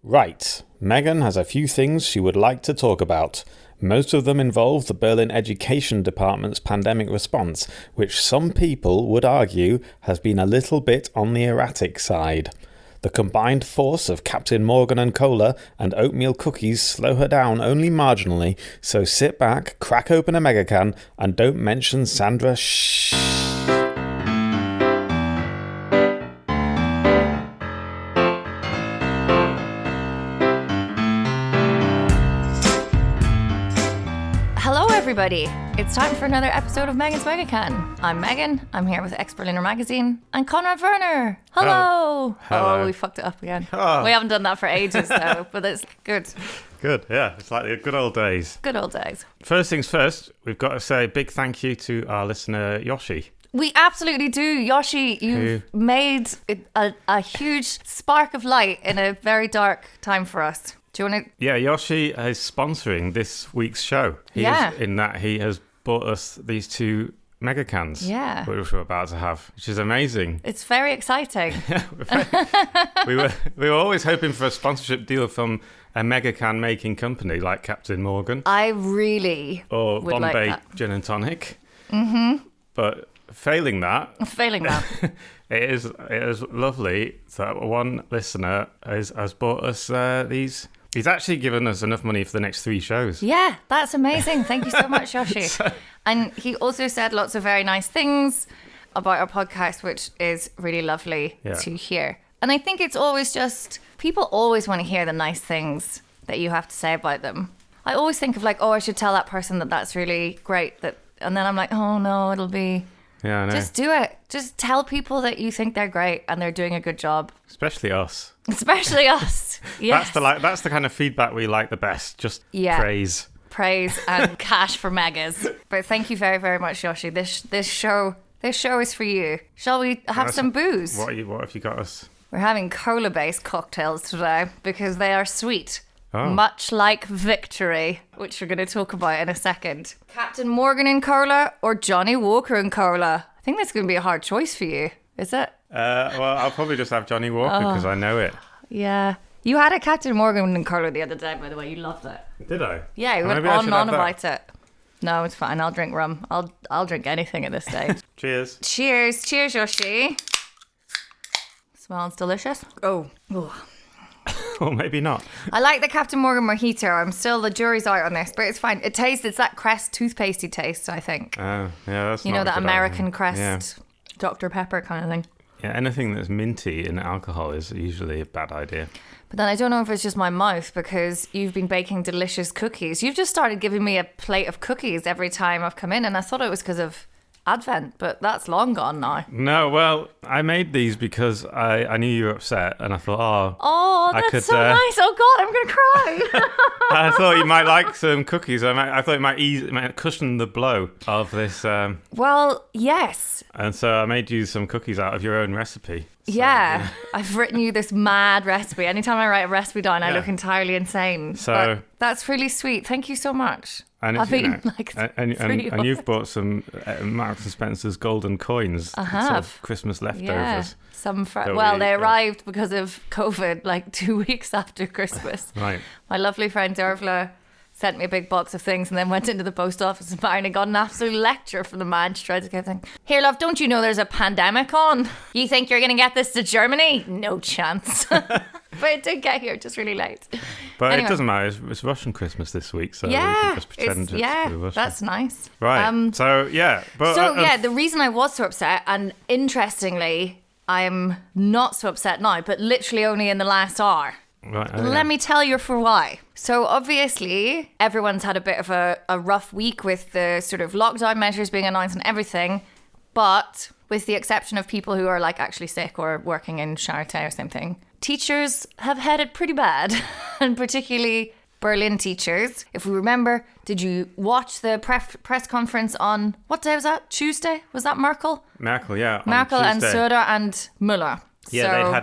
Right, Megan has a few things she would like to talk about. Most of them involve the Berlin Education Department's pandemic response, which some people would argue has been a little bit on the erratic side. The combined force of Captain Morgan and Cola and oatmeal cookies slow her down only marginally, so sit back, crack open a Megacan, and don't mention Sandra Schchch. Everybody, it's time for another episode of Megan's Megacan. I'm Megan, I'm here with ex-Berliner Magazine, and Conrad Werner. Hello. Hello. Oh, we fucked it up again. Oh. We haven't done that for ages though, but it's good. Good, yeah, it's like the good old days. Good old days. First things first, we've got to say a big thank you to our listener Yoshi. We absolutely do. Yoshi, you've made a huge spark of light in a very dark time for us. Do you want to? Yeah, Yoshi is sponsoring this week's show. He is, in that he has bought us these two Megacans, which we're about to have, which is amazing. It's very exciting. we were always hoping for a sponsorship deal from a Megacan making company like Captain Morgan. I really or would Bombay like that. Gin and Tonic. Mm-hmm. But failing that, it is lovely that one listener has bought us these. He's actually given us enough money for the next 3 shows. Yeah, that's amazing. Thank you so much, Yoshi. And he also said lots of very nice things about our podcast, which is really lovely to hear. And I think it's always just, people always want to hear the nice things that you have to say about them. I always think of like, oh, I should tell that person that that's really great. And then I'm like, oh no, it'll be... Yeah, I know. Just do it. Just tell people that you think they're great and they're doing a good job. Especially us. Yes. That's the kind of feedback we like the best. Just praise and cash for megas. But thank you very, very much, Yoshi. This show is for you. Shall we have some booze? What have you got us? We're having cola-based cocktails today because they are sweet. Oh. Much like victory, which we're going to talk about in a second. Captain Morgan and Cola or Johnny Walker and Cola? I think that's going to be a hard choice for you, is it? Well, I'll probably just have Johnny Walker because I know it. Yeah. You had a Captain Morgan and Cola the other day, by the way. You loved it. Did I? Yeah, you went on and on about it. No, it's fine. I'll drink rum. I'll drink anything at this stage. Cheers. Cheers, Yoshi. Smells delicious. Oh. Or maybe not. I like the Captain Morgan Mojito. The jury's out on this, but it's fine. It's that Crest toothpastey taste, I think. Oh, yeah, that's that American Crest Dr. Pepper kind of thing. Yeah, anything that's minty in alcohol is usually a bad idea. But then I don't know if it's just my mouth because you've been baking delicious cookies. You've just started giving me a plate of cookies every time I've come in, and I thought it was because of Advent, but that's long gone now. No, well, I made these because I knew you were upset, and I thought, that's so nice. Oh God, I'm gonna cry. I thought you might like some cookies. I thought it might cushion the blow of this. Well, yes. And so I made you some cookies out of your own recipe. So, I've written you this mad recipe. Anytime I write a recipe down, I look entirely insane. So but that's really sweet. Thank you so much. And I've eaten and you've bought some Marks and Spencer's golden coins. I have. Sort of Christmas leftovers. Yeah, they arrived because of COVID like 2 weeks after Christmas. Right. My lovely friend Dervla sent me a big box of things and then went into the post office and finally got an absolute lecture from the man. She tried to get thing. Here, love, don't you know there's a pandemic on? You think you're going to get this to Germany? No chance. But it did get here just really late. But anyway. It doesn't matter. It's Russian Christmas this week, so we can just pretend it's Russian. That's nice. Right. The reason I was so upset, and interestingly, I'm not so upset now, but literally only in the last hour. Right, Let me tell you for why. So obviously, everyone's had a bit of a rough week with the sort of lockdown measures being announced and everything. But with the exception of people who are like actually sick or working in Charité or something, teachers have had it pretty bad. And particularly Berlin teachers. If we remember, did you watch the press conference on, what day was that? Tuesday? Was that Merkel? Merkel, yeah. Merkel and Söder and Müller. Yeah,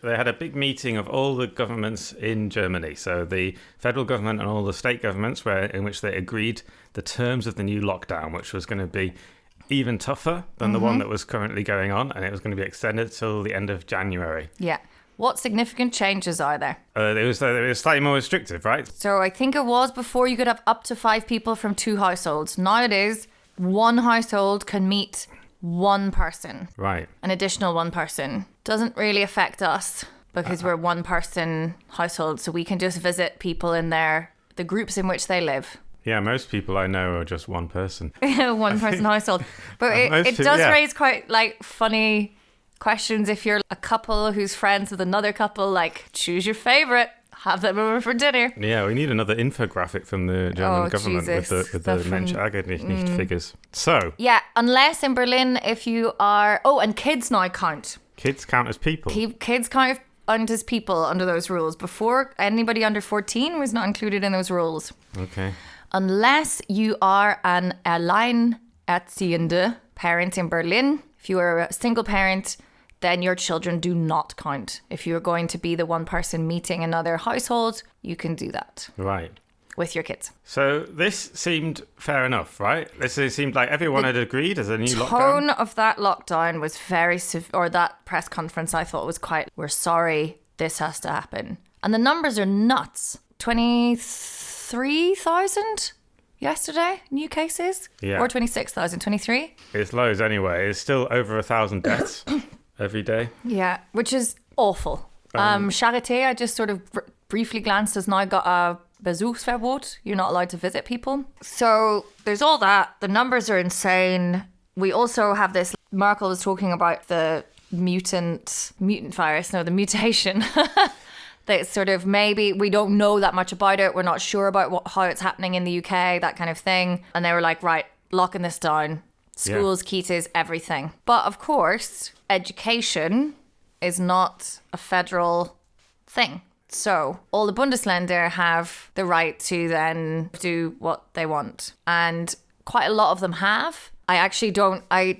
they had a big meeting of all the governments in Germany. So the federal government and all the state governments, in which they agreed the terms of the new lockdown, which was going to be even tougher than the one that was currently going on, and it was going to be extended till the end of January. Yeah. What significant changes are there? It was slightly more restrictive, right? So I think it was before you could have up to 5 people from 2 households. Now it is one household can meet one person. Right. An additional one person. Doesn't really affect us because we're one person household. So we can just visit people in the groups in which they live. Yeah, most people I know are just one person. One person household. But it does raise quite like funny questions if you're a couple who's friends with another couple, like choose your favorite, have them over for dinner. Yeah, we need another infographic from the German government Jesus. with the Mensch-Eigentlich figures. So yeah, unless in Berlin, if you are and kids now count. Kids count as people. Kids count as people under those rules. Before, anybody under 14 was not included in those rules. Okay. Unless you are an alleinerziehende parent in Berlin. If you are a single parent, then your children do not count. If you're going to be the one person meeting another household, you can do that. Right. With your kids. So this seemed fair enough, right? This seemed like everyone had agreed as a new lockdown. The tone of that lockdown was very or that press conference I thought was quite, we're sorry, this has to happen. And the numbers are nuts. 23,000 yesterday, new cases? Yeah. Or 26,000, 23? It's loads anyway. It's still over 1,000 deaths every day. Yeah, which is awful. Charité, I just sort of briefly glanced, has now got a Besuchsverbot. You're not allowed to visit people. So there's all that. The numbers are insane. We also have this, Merkel was talking about the mutant virus, no, the mutation. That sort of maybe we don't know that much about it. We're not sure about how it's happening in the UK, that kind of thing. And they were like, right, locking this down. Schools, Kitas, everything. But of course, education is not a federal thing. So all the Bundesländer have the right to then do what they want. And quite a lot of them have. I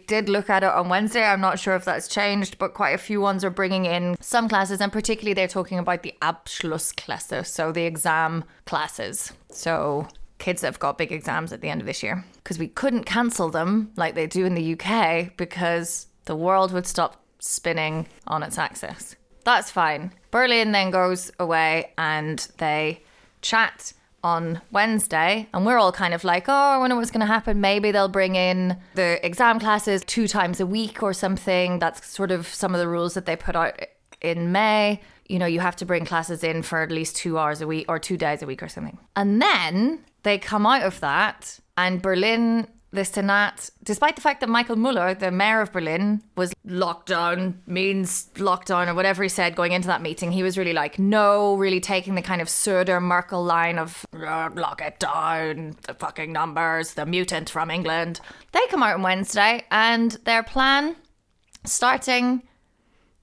did look at it on Wednesday. I'm not sure if that's changed, but quite a few ones are bringing in some classes. And particularly they're talking about the Abschlussklasse, so the exam classes. So kids that have got big exams at the end of this year. Because we couldn't cancel them like they do in the UK because the world would stop spinning on its axis. That's fine. Berlin then goes away and they chat on Wednesday and we're all kind of like, I wonder what's going to happen. Maybe they'll bring in the exam classes 2 times a week or something. That's sort of some of the rules that they put out in May. You know, you have to bring classes in for at least 2 hours a week or 2 days a week or something. And then they come out of that and Berlin, the Senat, despite the fact that Michael Müller, the mayor of Berlin, was lockdown means lockdown or whatever he said going into that meeting, he was really like, no, really taking the kind of Söder Merkel line of lock it down, the fucking numbers, the mutant from England. They come out on Wednesday and their plan, starting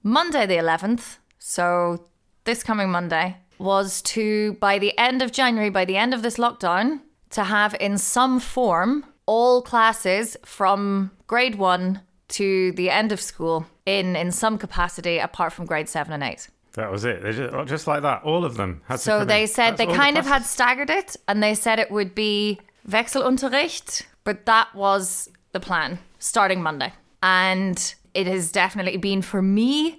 Monday the 11th, so this coming Monday, was to, by the end of January, by the end of this lockdown, to have in some form all classes from grade 1 to the end of school in some capacity apart from grade 7 and 8. That was it. They just like that. All of them had to So come they in. said That's they all kind the of had classes. staggered it and they said it would be Wechselunterricht, but that was the plan starting Monday. And it has definitely been for me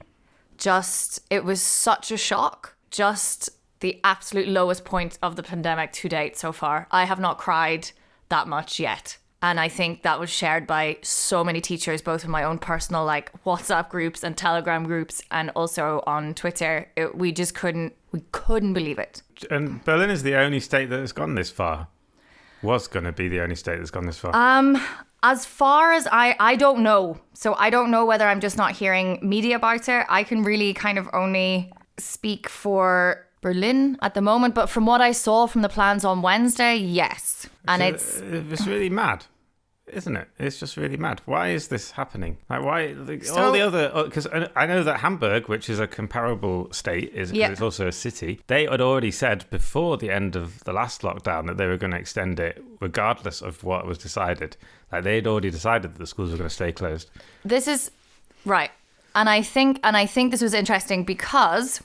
it was such a shock. Just the absolute lowest point of the pandemic to date so far. I have not cried that much yet. And I think that was shared by so many teachers, both in my own personal like WhatsApp groups and Telegram groups and also on Twitter. We couldn't believe it. And Berlin is the only state that has gone this far. Was going to be the only state that's gone this far. As far as I don't know. So I don't know whether I'm just not hearing media about it. I can really kind of only speak for Berlin at the moment. But from what I saw from the plans on Wednesday, yes. And it's really mad, isn't it? It's just really mad. Why is this happening? Like, why? All the other... Because I know that Hamburg, which is a comparable state, it's also a city, they had already said before the end of the last lockdown that they were going to extend it regardless of what was decided. Like, they had already decided that the schools were going to stay closed. This is... Right. And I think this was interesting because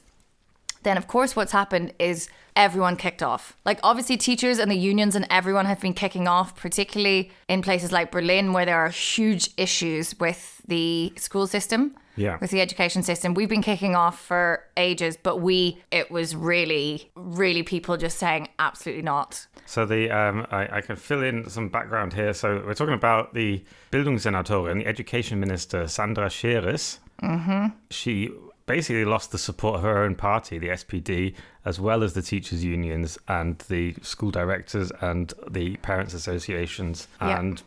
Then, of course, what's happened is everyone kicked off. Like, obviously, teachers and the unions and everyone have been kicking off, particularly in places like Berlin, where there are huge issues with the school system, with the education system. We've been kicking off for ages, but it was really, really people just saying absolutely not. So I can fill in some background here. So we're talking about the Bildungssenatorin, the education minister, Sandra Schchch. She basically lost the support of her own party, the SPD, as well as the teachers' unions and the school directors and the parents' associations and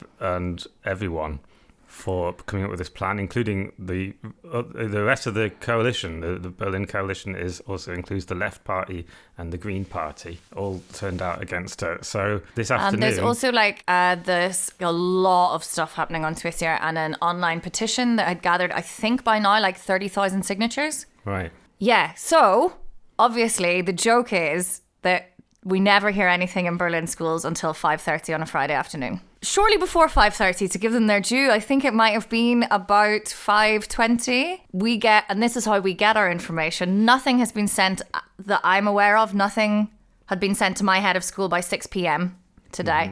everyone for coming up with this plan, including the rest of the coalition. The Berlin coalition also includes the Left Party and the Green Party, all turned out against her. So this afternoon... there's also there's a lot of stuff happening on Twitter and an online petition that had gathered, I think by now, 30,000 signatures. Right. Yeah, so obviously the joke is that we never hear anything in Berlin schools until 5:30 on a Friday afternoon. Shortly before 5:30, to give them their due, I think it might have been about 5:20. And this is how we get our information. Nothing has been sent that I'm aware of. Nothing had been sent to my head of school by 6 p.m. today.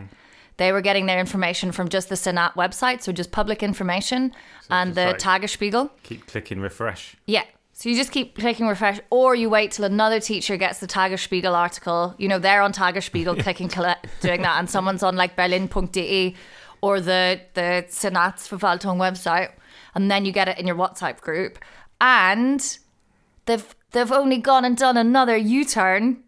They were getting their information from just the Senat website, so just public information, and the Tagesspiegel. Keep clicking refresh. Yeah. So you just keep clicking refresh, or you wait till another teacher gets the Tagesspiegel article. They're on Tagesspiegel clicking, doing that, and someone's on berlin.de or the Senatsverwaltung website, and then you get it in your WhatsApp group. And they've only gone and done another U-turn,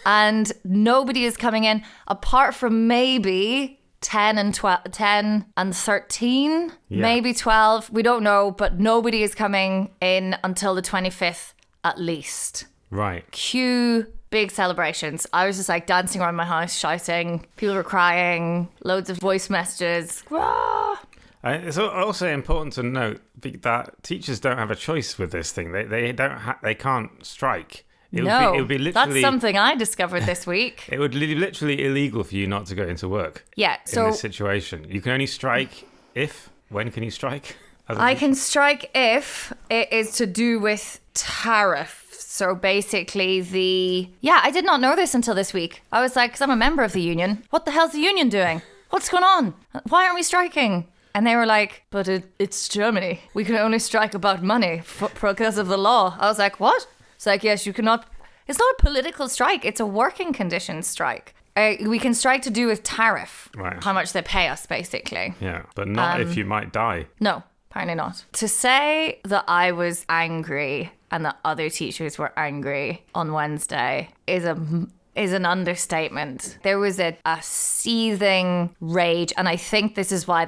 and nobody is coming in apart from maybe 10 and 13, maybe 12. We don't know, but nobody is coming in until the 25th at least. Right. Cue big celebrations. I was just dancing around my house, shouting. People were crying. Loads of voice messages. Rah! It's also important to note that teachers don't have a choice with this thing. They can't strike. It would be literally, that's something I discovered this week. It would be literally illegal for you not to go into work. Yeah, so in this situation, you can only strike if. When can you strike? I can strike if it is to do with tariffs. So basically, I did not know this until this week. I was because I'm a member of the union. What the hell's the union doing? What's going on? Why aren't we striking? And they were but it's Germany. We can only strike about money because of the law. I was what? It's yes, you cannot. It's not a political strike. It's a working conditions strike. We can strike to do with tariff. Right. How much they pay us, basically. Yeah, but not if you might die. No, apparently not. To say that I was angry and that other teachers were angry on Wednesday is an understatement. There was a seething rage, and I think this is why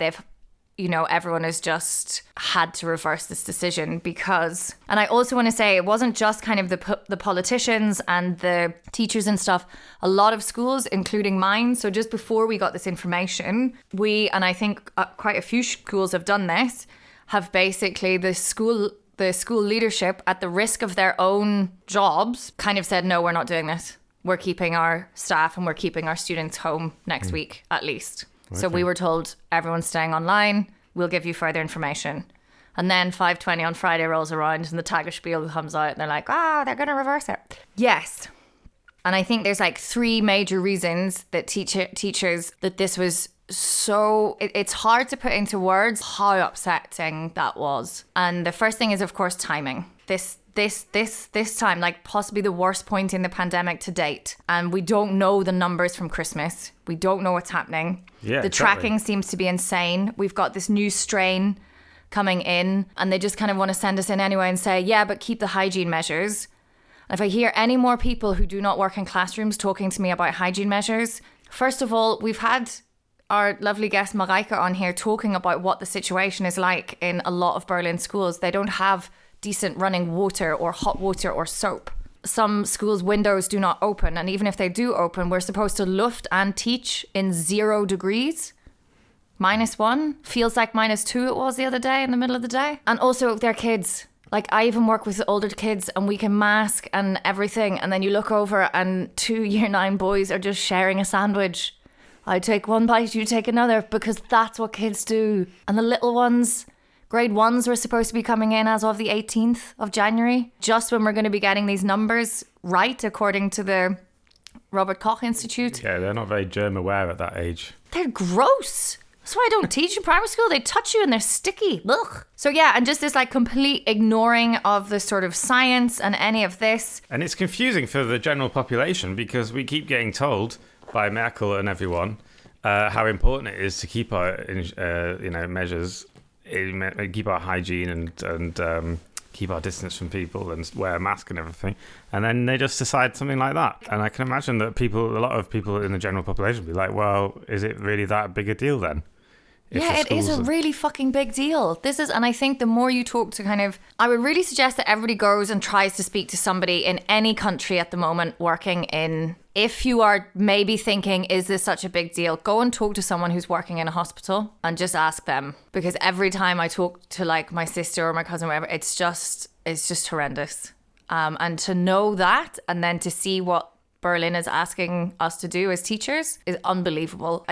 everyone has just had to reverse this decision because, and I also want to say it wasn't just kind of the politicians and the teachers and stuff. A lot of schools, including mine. So just before we got this information, and I think quite a few schools have done this, have basically the school leadership at the risk of their own jobs kind of said, no, we're not doing this. We're keeping our staff and we're keeping our students home next week at least. Okay. So we were told everyone's staying online. We'll give you further information. And then 5:20 on Friday rolls around and the Tagesspiegel comes out and they're they're going to reverse it. Yes. And I think there's 3 major reasons that teachers, that this was so, it's hard to put into words how upsetting that was. And the first thing is, of course, timing. This time, possibly the worst point in the pandemic to date. And we don't know the numbers from Christmas. We don't know what's happening. Yeah, the tracking seems to be insane. We've got this new strain coming in and they just kind of want to send us in anyway and say, yeah, but keep the hygiene measures. And if I hear any more people who do not work in classrooms talking to me about hygiene measures, first of all, we've had our lovely guest Mareike on here talking about what the situation is like in a lot of Berlin schools. They don't have decent running water or hot water or soap. Some schools' windows do not open, and even if they do open, we're supposed to luft and teach in 0 degrees. -1 feels like -2 it was the other day in the middle of the day. And also their kids. I even work with the older kids and we can mask and everything, and then you look over and 2 year 9 boys are just sharing a sandwich. I take one bite, you take another, because that's what kids do. And the little ones Grade 1s were supposed to be coming in as of the 18th of January, just when we're going to be getting these numbers right, according to the Robert Koch Institute. Yeah, they're not very germ aware at that age. They're gross. That's why I don't teach in primary school. They touch you and they're sticky. Ugh. So yeah, and just this like complete ignoring of the sort of science and any of this. And it's confusing for the general population because we keep getting told by Merkel and everyone how important it is to keep our measures, keep our hygiene and keep our distance from people and wear a mask and everything. And then they just decide something like that. And I can imagine that a lot of people in the general population will be like, well, is it really that big a deal then? Yeah, it is a really fucking big deal. And I think the more you talk to I would really suggest that everybody goes and tries to speak to somebody in any country at the moment working in, if you are maybe thinking, is this such a big deal? Go and talk to someone who's working in a hospital and just ask them. Because every time I talk to like my sister or my cousin or whatever, it's just horrendous. And to know that and then to see what Berlin is asking us to do as teachers is unbelievable.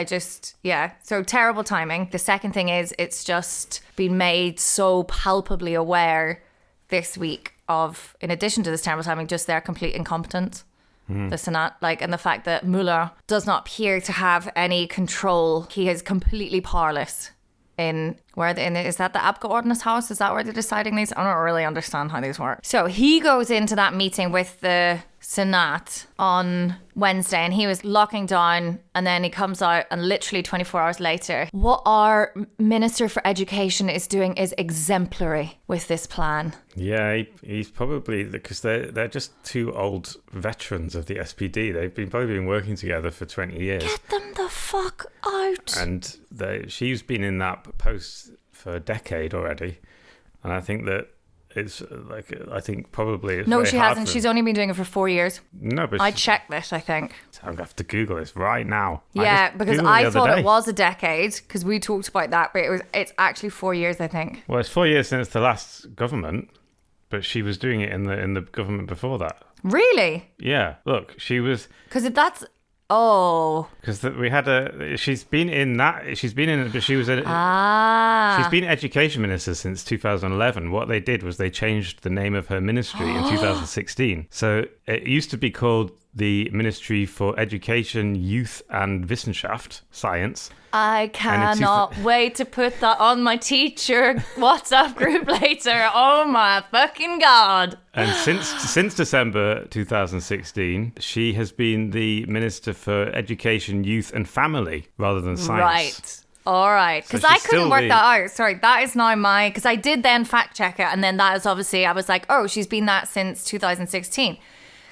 So terrible timing. The second thing is it's just been made so palpably aware this week of, in addition to this terrible timing, just their complete incompetence. The Senate, and the fact that Müller does not appear to have any control. He is completely powerless is that the Abgeordnetenhaus? Is that where they're deciding these? I don't really understand how these work. So he goes into that meeting with the Senat on Wednesday and he was locking down, and then he comes out and literally 24 hours later, what our Minister for Education is doing is exemplary with this plan. Yeah, he's probably, because they're just two old veterans of the SPD. They've probably been working together for 20 years. Get them the fuck out. And she's been in that post for a decade already. And I think that it's probably... No, she hasn't. She's only been doing it for 4 years. No, but... I checked this, I think. I'm going to have to Google this right now. Yeah, because I thought it was a decade, because we talked about that, but it's actually 4 years, I think. Well, it's 4 years since the last government, but she was doing it in the government before that. Really? Yeah. Look, she was... Because that's... Oh. Because she's been education minister since 2011. What they did was they changed the name of her ministry in 2016. So it used to be called the Ministry for Education, Youth and Wissenschaft, Science. I cannot wait to put that on my teacher WhatsApp group later. Oh my fucking God. And since December 2016, she has been the Minister for Education, Youth and Family rather than Science. Right. All right. Because I couldn't work that out. Sorry, that is now because I did then fact check it. And then that is obviously, I was like, oh, she's been that since 2016.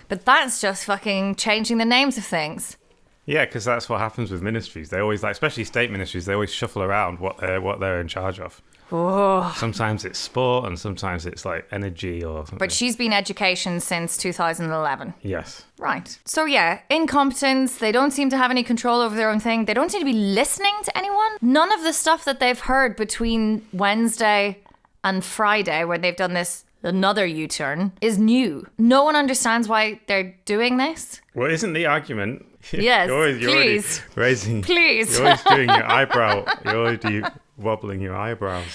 But that's just fucking changing the names of things. Yeah, because that's what happens with ministries. They always, especially state ministries, they always shuffle around what they're in charge of. Oh. Sometimes it's sport and sometimes it's like energy or something. But she's been education since 2011. Yes. Right. So yeah, incompetence. They don't seem to have any control over their own thing. They don't seem to be listening to anyone. None of the stuff that they've heard between Wednesday and Friday, where they've done another U-turn, is new. No one understands why they're doing this. Well, isn't the argument... Yes, please. Please. You're always doing your eyebrow. You're always wobbling your eyebrows.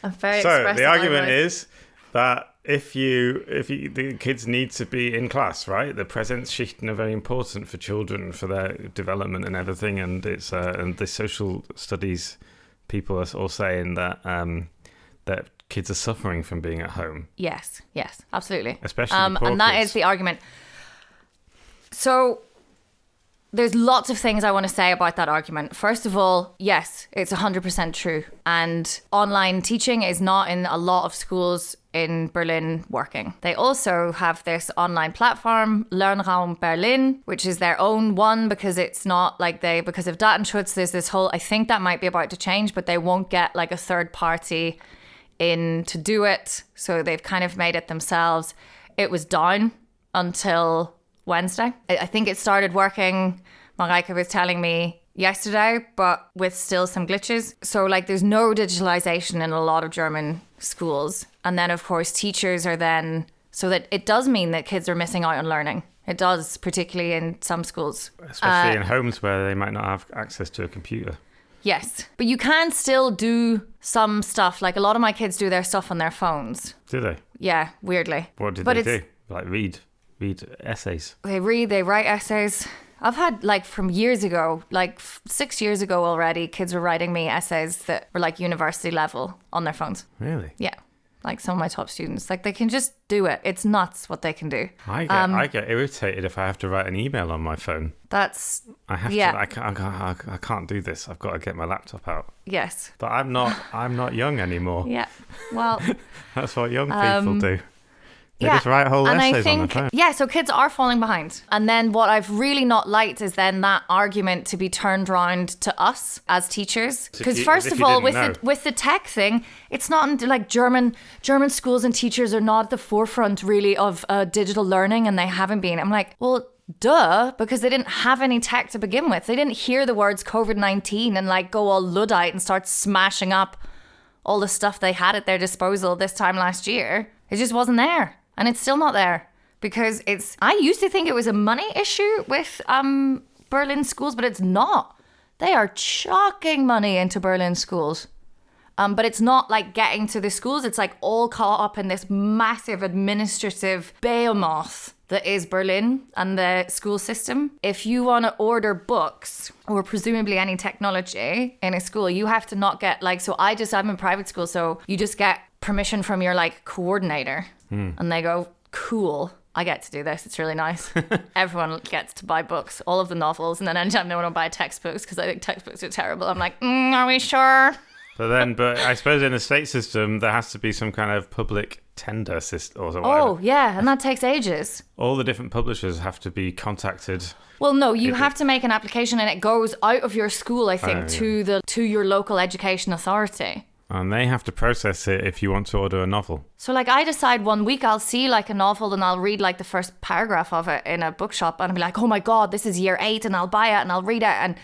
I'm very So the argument eyebrows. is that if the kids need to be in class, right? The Präsenzschichten are very important for children, for their development and everything. And it's and the social studies people are all saying that that kids are suffering from being at home. Yes, absolutely. Especially the poor and that kids. is the argument. So there's lots of things I want to say about that argument. First of all, yes, it's 100% true. And online teaching is not in a lot of schools in Berlin working. They also have this online platform, Lernraum Berlin, which is their own one because it's not like because of Datenschutz, there's this whole, I think that might be about to change, but they won't get like a third party in to do it. So they've kind of made it themselves. It was down until Wednesday. I think it started working, Mareike was telling me yesterday, but with still some glitches. So there's no digitalization in a lot of German schools. And then of course teachers are then, so that it does mean that kids are missing out on learning. It does, particularly in some schools. Especially in homes where they might not have access to a computer. Yes. But you can still do some stuff. Like a lot of my kids do their stuff on their phones. Do they? Yeah, weirdly. What did they do? Like read essays? They read, they write essays. I've had like from years ago, like 6 years ago already, kids were writing me essays that were like university level on their phones. Really? Yeah. Like some of my top students, like they can just do it. It's nuts what they can do. I get irritated if I have to write an email on my phone. That's I have to. I can't do this. I've got to get my laptop out. Yes. But I'm not young anymore. Yeah. Well, that's what young people do. They yeah. just write whole and essays I think, on their phone. yeah, so kids are falling behind. And then what I've really not liked is then that argument to be turned around to us as teachers. Because first of all, with the tech thing, it's not like German schools and teachers are not at the forefront really of digital learning, and they haven't been. I'm like, well, duh, because they didn't have any tech to begin with. They didn't hear the words COVID-19 and like go all Luddite and start smashing up all the stuff they had at their disposal this time last year. It just wasn't there. And it's still not there because I used to think it was a money issue with Berlin schools, but it's not. They are chucking money into Berlin schools. But it's not like getting to the schools. It's like all caught up in this massive administrative behemoth that is Berlin and the school system. If you want to order books or presumably any technology in a school, you have to not get like, so I'm in private school, so you just get permission from your like coordinator. And they go, cool, I get to do this. It's really nice. Everyone gets to buy books, all of the novels. And then anytime they want to buy textbooks, because I think textbooks are terrible, I'm like, are we sure? But I suppose in a state system, there has to be some kind of public tender system or something. Oh, yeah. And that takes ages. All the different publishers have to be contacted. Well, no, you have to make an application and it goes out of your school, I think, to your local education authority. And they have to process it if you want to order a novel. So like I decide one week I'll see like a novel and I'll read like the first paragraph of it in a bookshop and I'll be like, oh my God, this is year 8 and I'll buy it and I'll read it. And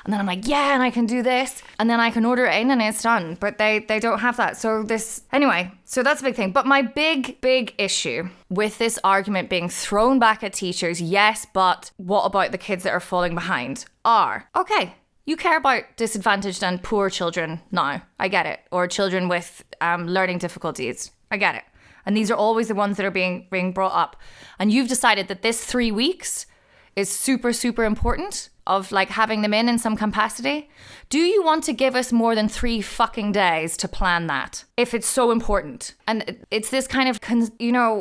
then I'm like, yeah, and I can do this. And then I can order it in and it's done. But they don't have that. So anyway, so that's a big thing. But my big issue with this argument being thrown back at teachers, yes, but what about the kids that are falling behind okay. You care about disadvantaged and poor children now. I get it. Or children with learning difficulties. I get it. And these are always the ones that are being brought up. And you've decided that this 3 weeks is super, super important of like having them in some capacity. Do you want to give us more than 3 fucking days to plan that? If it's so important. And it's this kind of,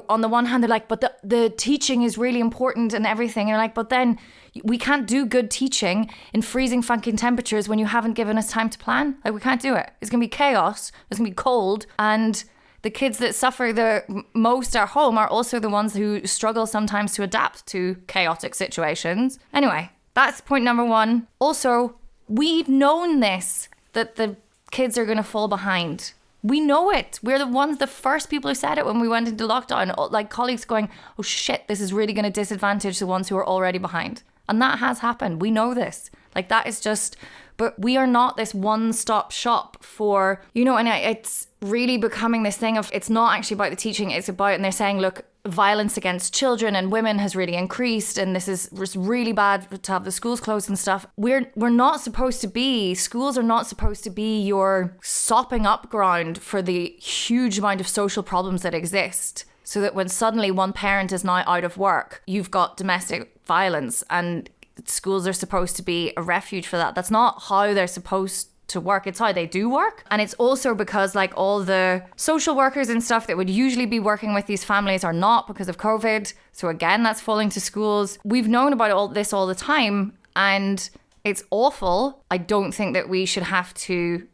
on the one hand, they're like, but the teaching is really important and everything. And you're like, but then we can't do good teaching in freezing fucking temperatures when you haven't given us time to plan. Like, we can't do it. It's going to be chaos. It's going to be cold. And the kids that suffer the most at home are also the ones who struggle sometimes to adapt to chaotic situations. Anyway, that's point number 1. Also, we've known this, that the kids are going to fall behind. We know it. We're the first people who said it when we went into lockdown. Like colleagues going, oh shit, this is really going to disadvantage the ones who are already behind. And that has happened. We know this. Like that is just, but we are not this one-stop shop for, and it's really becoming this thing of, it's not actually about the teaching, it's about, and they're saying, look, violence against children and women has really increased and this is really bad to have the schools closed and stuff. We're not supposed to be, schools are not supposed to be your sopping up ground for the huge amount of social problems that exist. So that when suddenly one parent is now out of work, you've got domestic violence and schools are supposed to be a refuge for that. That's not how they're supposed to work. It's how they do work. And it's also because like all the social workers and stuff that would usually be working with these families are not because of COVID. So again, that's falling to schools. We've known about all this all the time and it's awful. I don't think that we should have to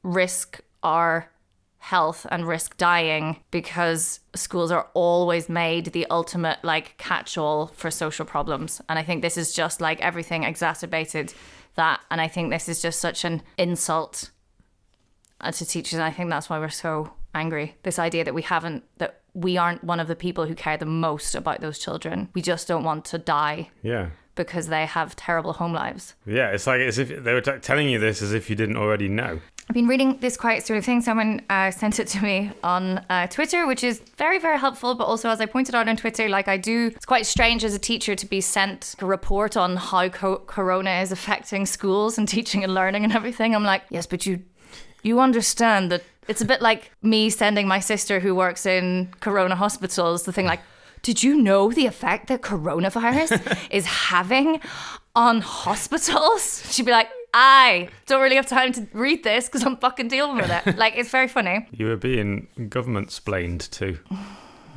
risk our health and risk dying because schools are always made the ultimate like catch-all for social problems. And I think this is just like everything exacerbated that. And I think this is just such an insult to teachers. And I think that's why we're so angry. This idea that we aren't one of the people who care the most about those children. We just don't want to die. Yeah. Because they have terrible home lives. Yeah, it's like as if they were telling you this as if you didn't already know. I've been reading this quite sort of thing. Someone sent it to me on Twitter, which is very, very helpful. But also, as I pointed out on Twitter, like it's quite strange as a teacher to be sent a report on how Corona is affecting schools and teaching and learning and everything. I'm like, yes, but you understand that it's a bit like me sending my sister who works in Corona hospitals the thing like, did you know the effect that coronavirus is having on hospitals? She'd be like, I don't really have time to read this because I'm fucking dealing with it. Like, it's very funny. You were being government-splained too.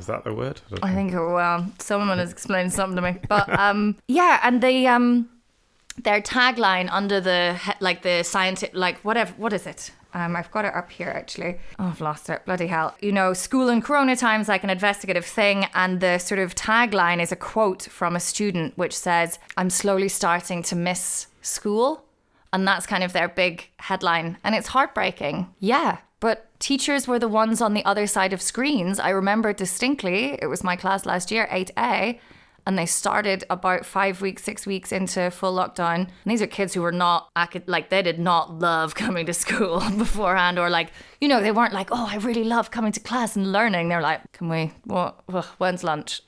Is that the word? I think, well, someone has explained something to me. But, yeah, and their tagline under the scientific, like, whatever, what is it? I've got it up here, actually. Oh, I've lost it. Bloody hell. You know, school in Corona times, like an investigative thing. And the sort of tagline is a quote from a student which says, I'm slowly starting to miss school. And that's kind of their big headline. And it's heartbreaking. Yeah. But teachers were the ones on the other side of screens. I remember distinctly, it was my class last year, 8A. And they started about 5 weeks, 6 weeks into full lockdown. And these are kids who were not, like, they did not love coming to school beforehand. Or like, you know, they weren't like, oh, I really love coming to class and learning. They're like, when's lunch?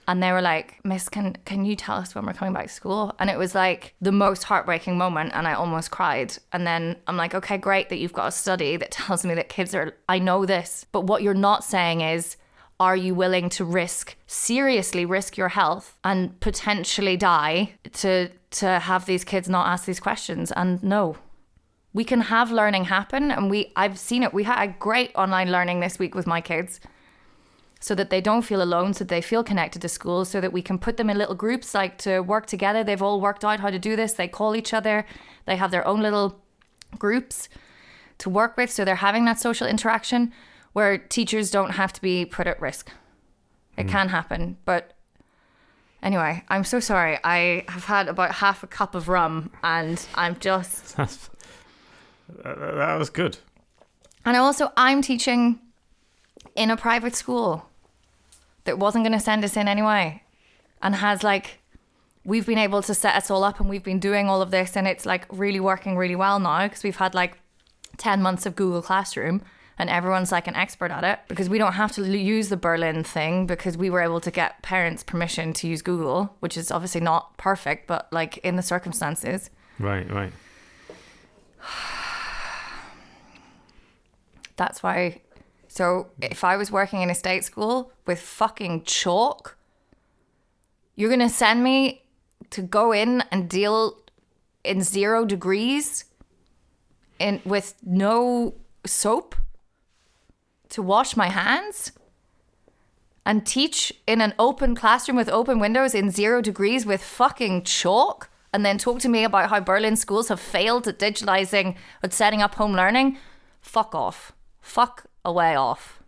And they were like, Miss, can you tell us when we're coming back to school? And it was like the most heartbreaking moment. And I almost cried. And then I'm like, okay, great that you've got a study that tells me that kids are, I know this. But what you're not saying is, are you willing to seriously risk your health and potentially die to have these kids not ask these questions? And no, we can have learning happen. And I've seen it. We had a great online learning this week with my kids so that they don't feel alone, so they feel connected to school, so that we can put them in little groups, like to work together. They've all worked out how to do this. They call each other. They have their own little groups to work with. So they're having that social interaction where teachers don't have to be put at risk. It can happen. But anyway, I'm so sorry. I have had about half a cup of rum and I'm just... That was good. And I'm teaching in a private school that wasn't going to send us in anyway. And has we've been able to set us all up and we've been doing all of this and it's really working really well now because we've had 10 months of Google Classroom. And everyone's an expert at it because we don't have to use the Berlin thing because we were able to get parents' permission to use Google, which is obviously not perfect, but in the circumstances. Right. That's why. So if I was working in a state school with fucking chalk, you're going to send me to go in and deal in 0 degrees with no soap? To wash my hands and teach in an open classroom with open windows in 0 degrees with fucking chalk and then talk to me about how Berlin schools have failed at digitalizing, at setting up home learning? Fuck off. Fuck away off.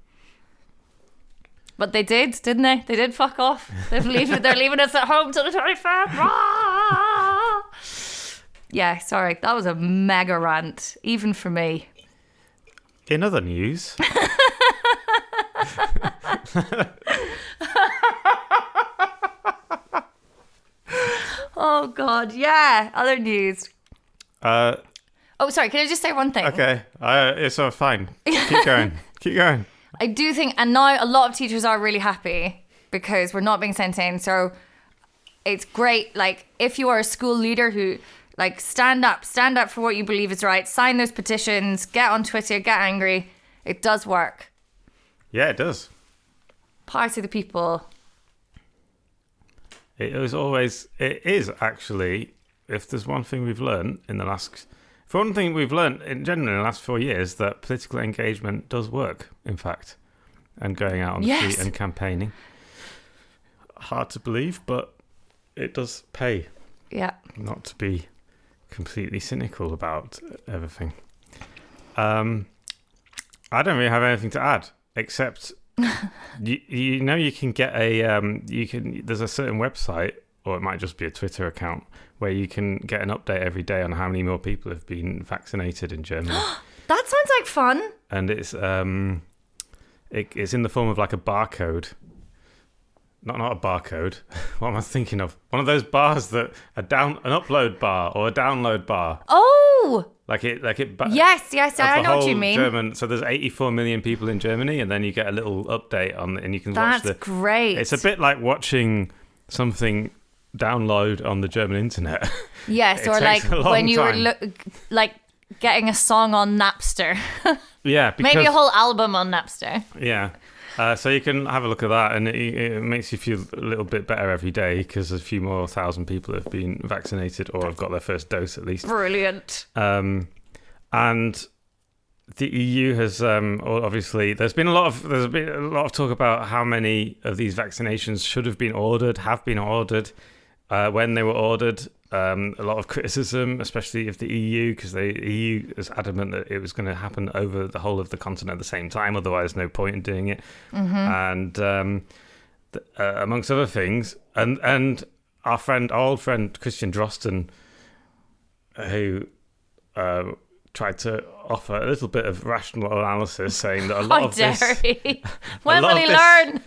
But they did, didn't they? They did fuck off. They're leaving us at home till the 25th. Yeah, sorry. That was a mega rant, even for me. In other news... Oh God, yeah. Other news. Oh, sorry. Can I just say one thing? Okay. It's all fine. Keep going. I do think, and now a lot of teachers are really happy because we're not being sent in. So it's great. If you are a school leader who stand up for what you believe is right. Sign those petitions. Get on Twitter. Get angry. It does work. Yeah, it does. Power to the people. It is actually, if there's one thing we've learned in the last, in general in the last 4 years, that political engagement does work, in fact, and going out on the street and campaigning. Hard to believe, but it does pay. Yeah. Not to be completely cynical about everything. I don't really have anything to add, except you can get there's a certain website, or it might just be a Twitter account, where you can get an update every day on how many more people have been vaccinated in Germany. That sounds like fun. And it's it's in the form of a barcode. Not a barcode. What am I thinking of? One of those bars that an upload bar or a download bar. Oh, Yes, I know what you mean. German, so there's 84 million people in Germany, and then you get a little update on, and you can watch That's great. It's a bit like watching something download on the German internet. Yes, or like when you were like getting a song on Napster. Yeah, maybe a whole album on Napster. Yeah. So you can have a look at that, and it makes you feel a little bit better every day because a few more thousand people have been vaccinated or have got their first dose at least. Brilliant. And the EU has obviously there's been a lot of talk about how many of these vaccinations have been ordered, when they were ordered. A lot of criticism, especially of the EU, because the EU is adamant that it was going to happen over the whole of the continent at the same time. Otherwise, no point in doing it. And amongst other things, and our old friend Christian Drosten, who tried to offer a little bit of rational analysis, saying that a lot of this... When will he learn?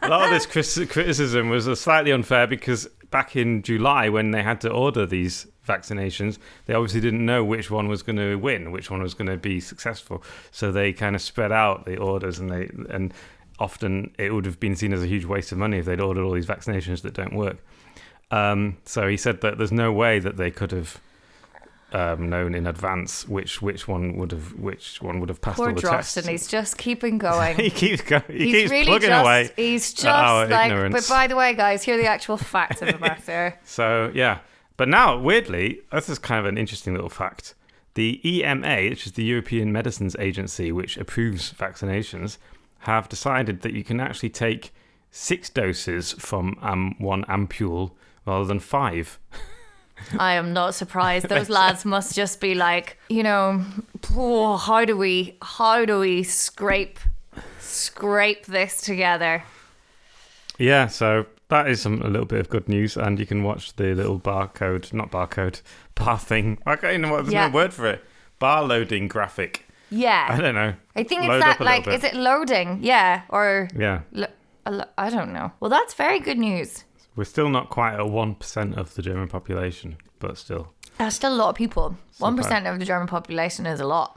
A lot of this criticism was slightly unfair because back in July, when they had to order these vaccinations, they obviously didn't know which one was going to win, which one was going to be successful. So they kind of spread out the orders, and often it would have been seen as a huge waste of money if they'd ordered all these vaccinations that don't work. So he said that there's no way that they could have known in advance which one would have passed all the tests. Poor Drosten, he's just keeping going. He keeps going. He's really plugging away. He's just like. Ignorance. But by the way, guys, here are the actual facts of the matter. So yeah, but now weirdly, this is kind of an interesting little fact. The EMA, which is the European Medicines Agency, which approves vaccinations, have decided that you can actually take 6 doses from one ampule rather than 5. I am not surprised. Those lads must just be like, how do we scrape this together? Yeah, so that is a little bit of good news, and you can watch the little bar thing. I don't even know what there's no word for it. Bar loading graphic. Yeah. I don't know. I think it's that, like, is it loading? Yeah, or... Yeah. I don't know. Well, that's very good news. We're still not quite at 1% of the German population, but still. That's still a lot of people. 1% of the German population is a lot.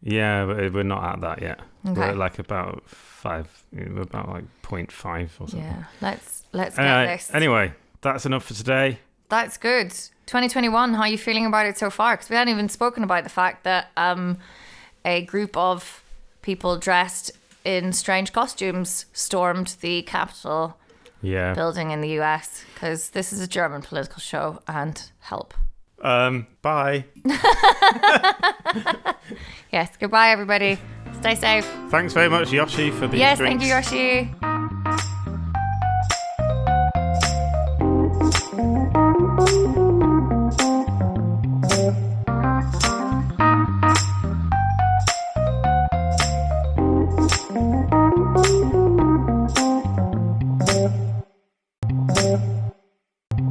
Yeah, but we're not at that yet. Okay. We're at like about 0.5 or something. Yeah, let's get this. Anyway, that's enough for today. That's good. 2021, how are you feeling about it so far? Because we hadn't even spoken about the fact that a group of people dressed in strange costumes stormed the Capitol building in the US, because this is a German political show, and help. Bye. Yes, goodbye everybody. Stay safe. Thanks very much, Yoshi, for these drinks. Thank you, Yoshi.